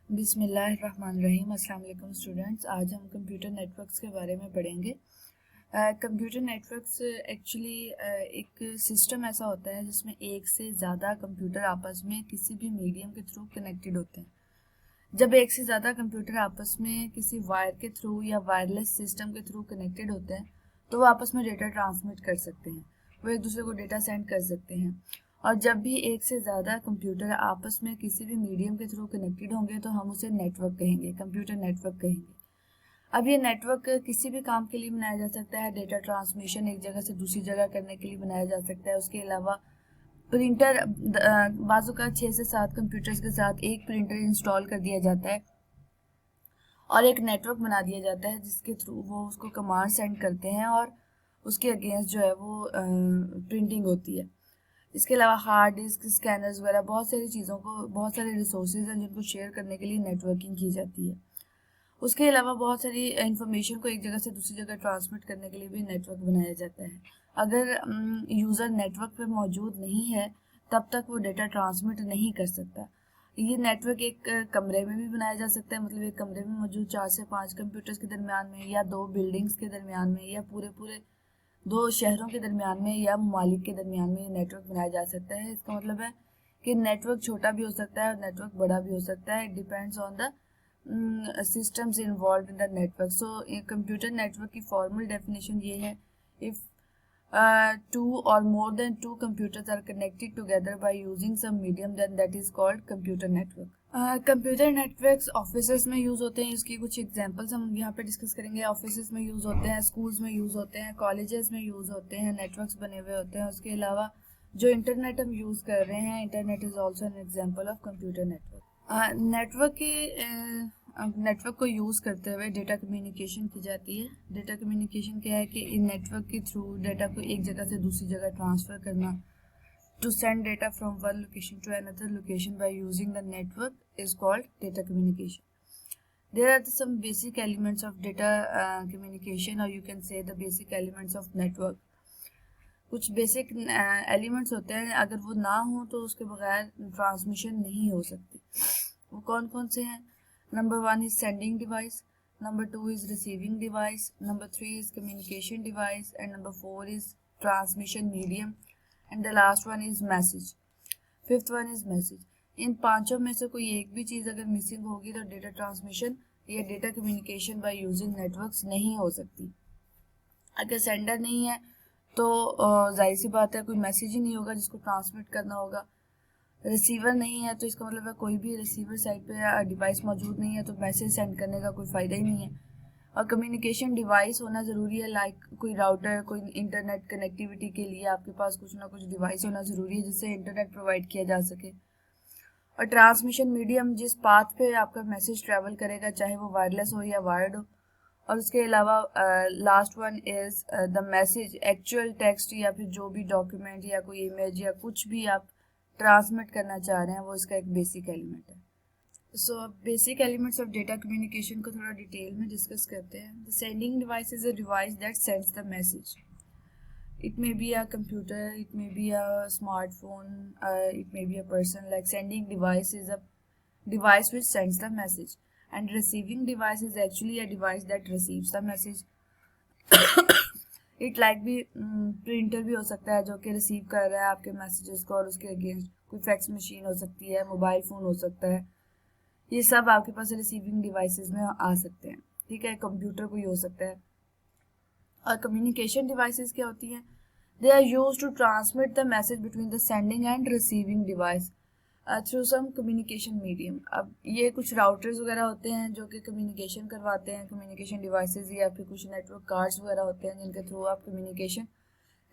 बिस्मिल्लाहिर्रहमानिर्रहीम। अस्सलाम वालेकुम स्टूडेंट्स। आज हम कंप्यूटर नेटवर्क्स के बारे में पढ़ेंगे। कंप्यूटर नेटवर्क्स एक्चुअली एक सिस्टम ऐसा होता है जिसमें एक से ज़्यादा कंप्यूटर आपस में किसी भी मीडियम के थ्रू कनेक्टेड होते हैं। जब एक से ज़्यादा कंप्यूटर आपस में किसी वायर के थ्रू या वायरलेस सिस्टम के थ्रू कनेक्टेड होते हैं तो वो आपस में डेटा ट्रांसमिट कर सकते हैं, वो एक दूसरे को डेटा सेंड कर सकते हैं। और जब भी एक से ज़्यादा कंप्यूटर आपस में किसी भी मीडियम के थ्रू कनेक्टेड होंगे तो हम उसे नेटवर्क कहेंगे, कंप्यूटर नेटवर्क कहेंगे। अब ये नेटवर्क किसी भी काम के लिए बनाया जा सकता है। डेटा ट्रांसमिशन एक जगह से दूसरी जगह करने के लिए बनाया जा सकता है। उसके अलावा प्रिंटर, बाजू का 6 से 7 कंप्यूटर्स के साथ एक प्रिंटर इंस्टॉल कर दिया जाता है और एक नेटवर्क बना दिया जाता है जिसके थ्रू वो उसको कमांड सेंड करते हैं और उसके अगेंस्ट जो है वो प्रिंटिंग होती है। इसके अलावा हार्ड डिस्क, स्कैनर्स वगैरह बहुत सारी चीज़ों को, बहुत सारे रिसोर्सेज हैं जिनको शेयर करने के लिए नेटवर्किंग की जाती है। उसके अलावा बहुत सारी इंफॉर्मेशन को एक जगह से दूसरी जगह ट्रांसमिट करने के लिए भी नेटवर्क बनाया जाता है। अगर यूज़र नेटवर्क पे मौजूद नहीं है तब तक वो डेटा ट्रांसमिट नहीं कर सकता। ये नेटवर्क एक कमरे में भी बनाया जा सकता है, मतलब एक कमरे में मौजूद 4 से 5 कंप्यूटर्स के दरमियान में, या 2 बिल्डिंग्स के दरमियान में, या पूरे पूरे 2 शहरों के दरमियान में, या ममालिक के दरमियान में नेटवर्क बनाया जा सकता है। इसका मतलब है कि नेटवर्क छोटा भी हो सकता है और नेटवर्क बड़ा भी हो सकता है। It depends on the systems involved in the network. So computer network की फॉर्मल डेफिनेशन ये है, if two or more than two computers are connected together by using some medium, then that is called computer network. Computer networks offices में use होते हैं। इसकी कुछ examples हम यहाँ पे डिस्कस करेंगे। ऑफिसेज में यूज़ होते हैं, स्कूल्स में यूज़ होते हैं, कॉलेजेस में यूज़ होते हैं, नेटवर्क्स बने हुए होते हैं। उसके अलावा जो इंटरनेट हम यूज़ कर रहे हैं, internet is also an example of computer network. Network को यूज़ करते हुए डेटा कम्युनिकेशन की जाती है। डेटा कम्युनिकेशन क्या है कि इन नेटवर्क के थ्रू डेटा को एक जगह से दूसरी जगह ट्रांसफ़र करना। To send data from one location to another location by using the network is called data communication. There are some basic elements of data communication, और you can say the basic elements of network. कुछ basic elements होते हैं, अगर वो ना हो तो उसके बगैर ट्रांसमिशन नहीं हो सकती। वो कौन कौन से हैं? Number 1 is sending device, number 2 is receiving device, number 3 is communication device, and number 4 is transmission medium, and the last one is message. Fifth one is message. इन पांचों में से कोई एक भी चीज़ अगर मिसिंग होगी तो डेटा ट्रांसमिशन या data communication by using networks नहीं हो सकती। अगर सेंडर नहीं है तो जाहिर सी बात है कोई मैसेज ही नहीं होगा जिसको ट्रांसमिट करना होगा। रिसीवर नहीं है तो इसका मतलब है कोई भी रिसीवर साइड पे डिवाइस मौजूद नहीं है तो मैसेज सेंड करने का कोई फ़ायदा ही नहीं है। और कम्युनिकेशन डिवाइस होना ज़रूरी है, लाइक कोई राउटर, कोई इंटरनेट कनेक्टिविटी के लिए आपके पास कुछ ना कुछ डिवाइस होना ज़रूरी है जिससे इंटरनेट प्रोवाइड किया जा सके। और ट्रांसमिशन मीडियम, जिस पाथ पे आपका मैसेज ट्रैवल करेगा, चाहे वो वायरलेस हो या वायर्ड हो। और उसके अलावा last one is the message, actual text या फिर जो भी डॉक्यूमेंट या कोई इमेज या कुछ भी आप ट्रांसमिट करना चाह रहे हैं वो इसका एक बेसिक एलिमेंट है। सो अब basic elements of data communication को थोड़ा डिटेल में डिस्कस करते हैं। The sending device is a device that sends the message. It may be a computer, it may be a smartphone, it may be a person. Like sending device is a device which sends the message, and receiving device is actually a device that receives the message. It like भी printer भी हो सकता है जो कि receive कर रहा है आपके मैसेजेस को, और उसके अगेंस्ट कोई फैक्स मशीन हो सकती है, मोबाइल फ़ोन हो सकता है। ये सब आपके पास रिसीविंग डिवाइसेस में आ सकते हैं। ठीक है, कंप्यूटर कोई हो सकता है। और कम्युनिकेशन डिवाइसेस क्या होती हैं? They are used to transmit the message between the sending and receiving device through some communication medium. अब ये कुछ राउटर्स वगैरह होते हैं जो कि कम्युनिकेशन करवाते हैं, कम्युनिकेशन डिवाइसेस, या फिर कुछ नेटवर्क कार्ड्स वगैरह होते हैं जिनके थ्रू आप कम्युनिकेशन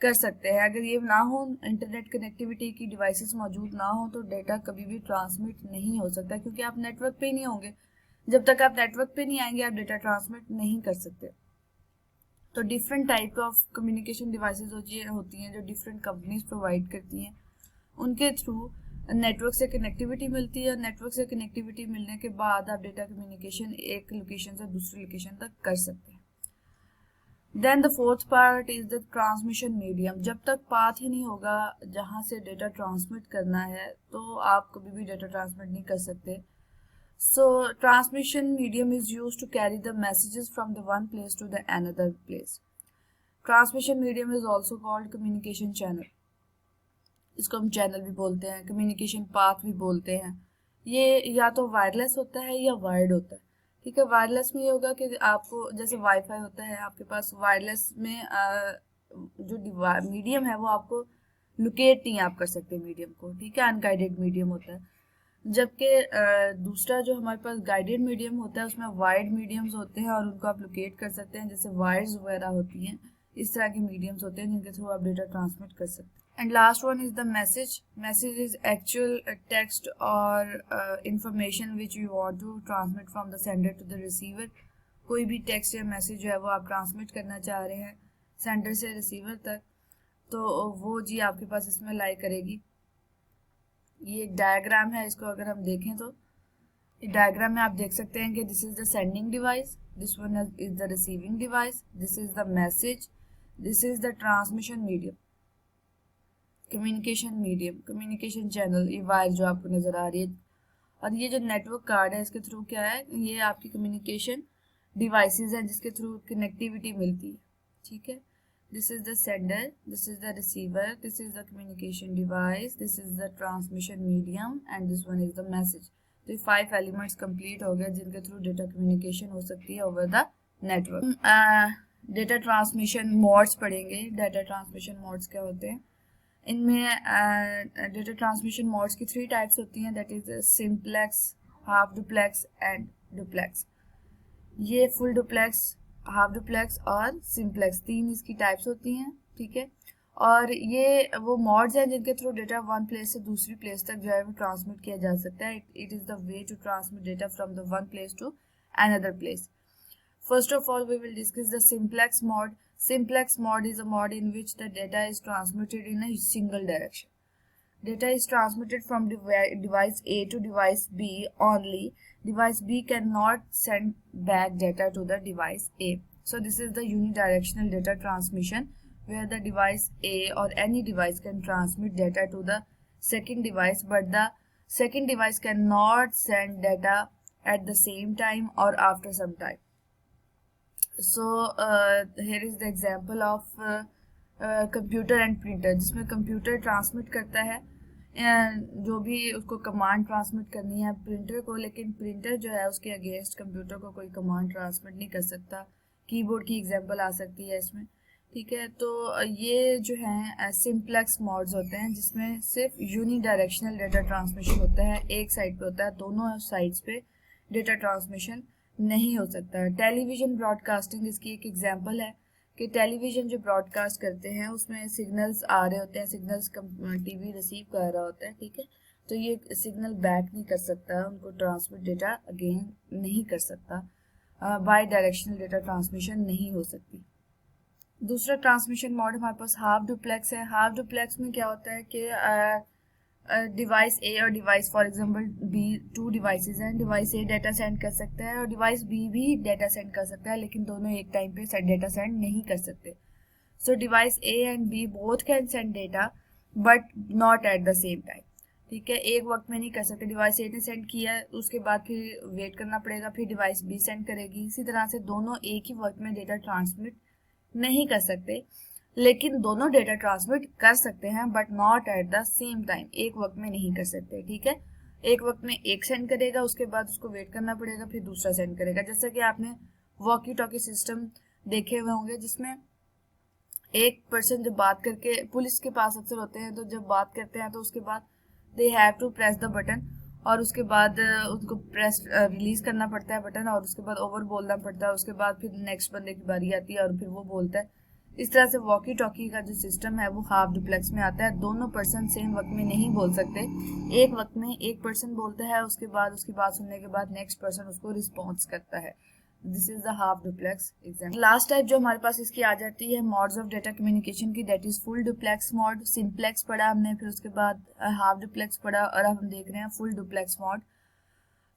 कर सकते हैं। अगर ये ना हो, इंटरनेट कनेक्टिविटी की डिवाइसेस मौजूद ना हो, तो डेटा कभी भी ट्रांसमिट नहीं हो सकता, क्योंकि आप नेटवर्क पे ही नहीं होंगे। जब तक आप नेटवर्क पे नहीं आएंगे आप डेटा ट्रांसमिट नहीं कर सकते। तो different type of communication devices होती हैं जो डिफरेंट कंपनीज प्रोवाइड करती हैं। उनके थ्रू नेटवर्क से कनेक्टिविटी मिलती है, और नेटवर्क से कनेक्टिविटी मिलने के बाद आप डेटा कम्युनिकेशन एक लोकेशन से दूसरी लोकेशन तक कर सकते हैं। Then the fourth part is the transmission medium. जब तक पाथ ही नहीं होगा जहाँ से डेटा ट्रांसमिट करना है तो आप कभी भी डेटा ट्रांसमिट नहीं कर सकते। So transmission medium is used to carry the messages from the one place to the another place. Transmission medium is also called communication channel. इसको हम चैनल भी बोलते हैं, कम्युनिकेशन पाथ भी बोलते हैं। ये या तो वायरलेस होता है या वायर्ड होता है। ठीक है, वायरलेस में ये होगा कि आपको जैसे वाईफाई होता है आपके पास, वायरलेस में जो मीडियम है वो आपको लोकेट नहीं आप कर सकते मीडियम को। ठीक है, अनगाइडेड मीडियम होता है। जबकि दूसरा जो हमारे पास गाइडेड मीडियम होता है उसमें वायर्ड मीडियम्स होते हैं और उनको आप लोकेट कर सकते हैं, जैसे वायर्स वगैरह होती हैं। इस तरह के मीडियम्स होते हैं जिनके थ्रू आप डेटा ट्रांसमिट कर सकते हैं। And last one is the message. Message is actual text और information which you want to transmit from the sender to the receiver. कोई भी टेक्स्ट या मैसेज जो है वो आप ट्रांसमिट करना चाह रहे हैं सेंडर से रिसीवर तक, तो वो जी आपके पास इसमें लाई करेगी। ये एक डायग्राम है, इसको अगर हम देखें तो डायग्राम में आप देख सकते हैं कि this is the sending device, this one is the receiving device, this is the message, this is the transmission medium, communication medium, communication channel, ये वायर जो आपको नजर आ रही है। और ये जो नेटवर्क कार्ड है इसके थ्रू क्या है, ये आपकी कम्युनिकेशन डिवाइसेस हैं जिसके थ्रू कनेक्टिविटी मिलती है। ठीक है, this is the sender, this is the receiver, this is the communication device, this is the transmission medium and this one is the message। तो 5 एलिमेंट्स कंप्लीट हो गए जिनके थ्रू डेटा कम्युनिकेशन हो सकती है over the network. Data transmission modes पढ़ेंगे। Data transmission modes क्या होते हैं, इनमें डेटा ट्रांसमिशन मोड्स की 3 टाइप्स होती हैं, that is simplex, half duplex and duplex. ये फुल डुप्लेक्स, हाफ डुप्लेक्स और सिंप्लेक्स 3 इसकी टाइप्स होती हैं। ठीक है, और ये वो मोड्स हैं जिनके थ्रू डेटा वन प्लेस से दूसरी प्लेस तक जो है वो ट्रांसमिट किया जा सकता है। It is the way to transmit data from the one place to another place. First of all we will discuss the simplex mode. Simplex mode is a mode in which the data is transmitted in a single direction. Data is transmitted from device A to device B only. Device B cannot send back data to the device A. So this is the unidirectional data transmission where the device A or any device can transmit data to the second device, but the second device cannot send data at the same time or after some time. So here is the example of computer and printer, जिसमें computer transmit करता है जो भी उसको command transmit करनी है printer को, लेकिन प्रिंटर जो है उसके अगेंस्ट कंप्यूटर को कोई कमांड ट्रांसमिट नहीं कर सकता। कीबोर्ड की एग्जांपल आ सकती है इसमें। ठीक है, तो ये जो हैं सिंप्लेक्स मोड्स होते हैं जिसमें सिर्फ यूनिडायरेक्शनल डेटा ट्रांसमिशन होता है, एक साइड पे होता है, दोनों साइड्स पे डेटा ट्रांसमिशन नहीं हो सकता। टेलीविजन ब्रॉडकास्टिंग इसकी एक एग्जांपल है कि टेलीविजन जो ब्रॉडकास्ट करते हैं उसमें सिग्नल्स आ रहे होते हैं, सिग्नल्स टीवी रिसीव कर रहा होता है। ठीक है, तो ये सिग्नल बैक नहीं कर सकता, उनको ट्रांसमिट डेटा अगेन नहीं कर सकता, बाई डायरेक्शनल डेटा ट्रांसमिशन नहीं हो सकती। दूसरा ट्रांसमिशन मोड हमारे पास हाफ डुप्लेक्स है। हाफ डुप्लेक्स में क्या होता है कि डिवाइस ए और device for example B 2 devices हैं, डिवाइस ए डाटा सेंड कर सकता है और डिवाइस बी भी डाटा सेंड कर सकता है, लेकिन दोनों एक टाइम पे डाटा सेंड नहीं कर सकते। So device A and B both can send data but not at the same time. ठीक है, एक वक्त में नहीं कर सकते। डिवाइस ए ने सेंड किया, उसके बाद फिर वेट करना पड़ेगा, फिर डिवाइस बी सेंड करेगी। इसी तरह से दोनों एक ही वक्त में डेटा ट्रांसमिट नहीं कर सकते, लेकिन दोनों डेटा ट्रांसमिट कर सकते हैं but not at the same time, एक वक्त में नहीं कर सकते। ठीक है, एक वक्त में एक सेंड करेगा, उसके बाद उसको वेट करना पड़ेगा, फिर दूसरा सेंड करेगा। जैसा कि आपने वॉकी टॉकी सिस्टम देखे हुए होंगे जिसमें एक पर्सन जब बात करके, पुलिस के पास अक्सर होते हैं, तो जब बात करते हैं तो उसके बाद they have to press the button और उसके बाद उनको प्रेस रिलीज करना पड़ता है बटन और उसके बाद ओवर बोलना पड़ता है, उसके बाद फिर नेक्स्ट बंदे की बारी आती है और फिर वो बोलता है। इस तरह से वॉकी टॉकी का जो सिस्टम है वो हाफ डुप्लेक्स में आता है। दोनों पर्सन सेम वक्त में नहीं बोल सकते, एक वक्त में एक पर्सन बोलता है, उसके बाद उसकी बात सुनने के बाद नेक्स्ट पर्सन उसको रिस्पॉन्स करता है। This is the half duplex example. Last type जो हमारे पास इसकी आ जाती है मोड्स ऑफ डेटा कम्युनिकेशन की, that is full duplex mode. Simplex पढ़ा हमने, फिर उसके बाद हाफ डुप्लेक्स पढ़ा और अब हम देख रहे हैं full duplex mode.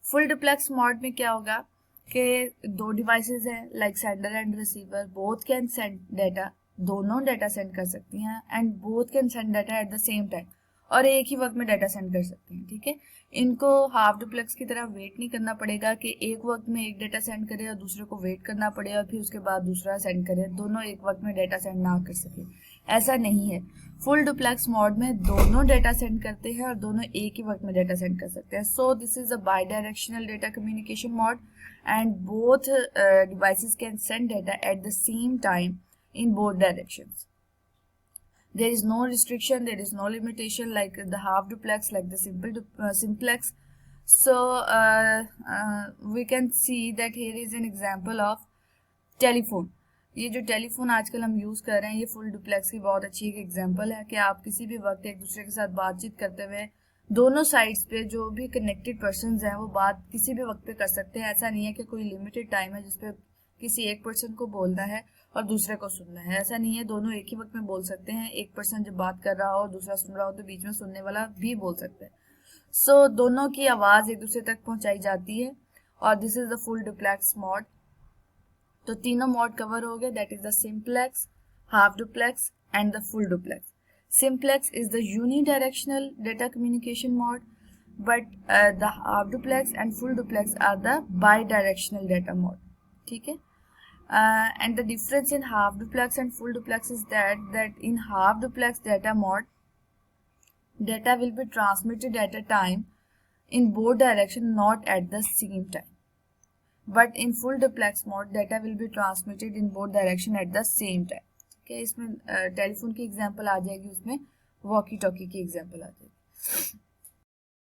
Full duplex mode में क्या होगा कि 2 डिवाइसेस हैं like sender and receiver, both can send data, दोनों डेटा सेंड कर सकती हैं and both can send data eight the same time, और एक ही वक्त में डाटा सेंड कर सकते हैं, ठीक है। इनको हाफ डुप्लेक्स की तरह वेट नहीं करना पड़ेगा कि एक वक्त में एक डाटा सेंड करे और दूसरे को वेट करना पड़े और फिर उसके बाद दूसरा सेंड करे, दोनों एक वक्त में डाटा सेंड ना कर सके, ऐसा नहीं है। फुल डुप्लेक्स मोड में दोनों डाटा सेंड करते हैं और दोनों एक ही वक्त में डाटा सेंड कर सकते हैं। So this is a by directional data communication mode and both devices can send data at the same time in both directions. There is no restriction, there is no limitation like the half duplex, like the simplex. So we can see that here is an example of telephone. ये जो telephone आजकल हम use कर रहे हैं, ये full duplex की बहुत अच्छी एक एग्जांपल है कि आप किसी भी वक्त एक दूसरे के साथ बातचीत करते हुए दोनों साइड्स पे जो भी कनेक्टेड पर्सन्स हैं वो बात किसी भी वक्त पे कर सकते हैं। ऐसा नहीं है कि कोई लिमिटेड टाइम है जिसपे किसी एक पर्सन को बोलना है और दूसरे को सुनना है, ऐसा नहीं है। दोनों एक ही वक्त में बोल सकते हैं। एक पर्सन जब बात कर रहा हो दूसरा सुन रहा हो तो बीच में सुनने वाला भी बोल सकता है। सो दोनों की आवाज़ एक दूसरे तक पहुंचाई जाती है और this is the full duplex mode. तो तीनों मोड कवर हो गए, that is the simplex, half duplex and the full duplex. Simplex is the unidirectional data communication mode, but the half duplex and full duplex are the bidirectional data mode. ठीक है, and the difference in half duplex and full duplex is that in half duplex data mode, data will be transmitted at a time in both direction, not at the same time. But in full duplex mode, data will be transmitted in both direction at the same time. इसमें telephone की example आ जाएगी, उसमें walkie talkie की example आ जाएगी।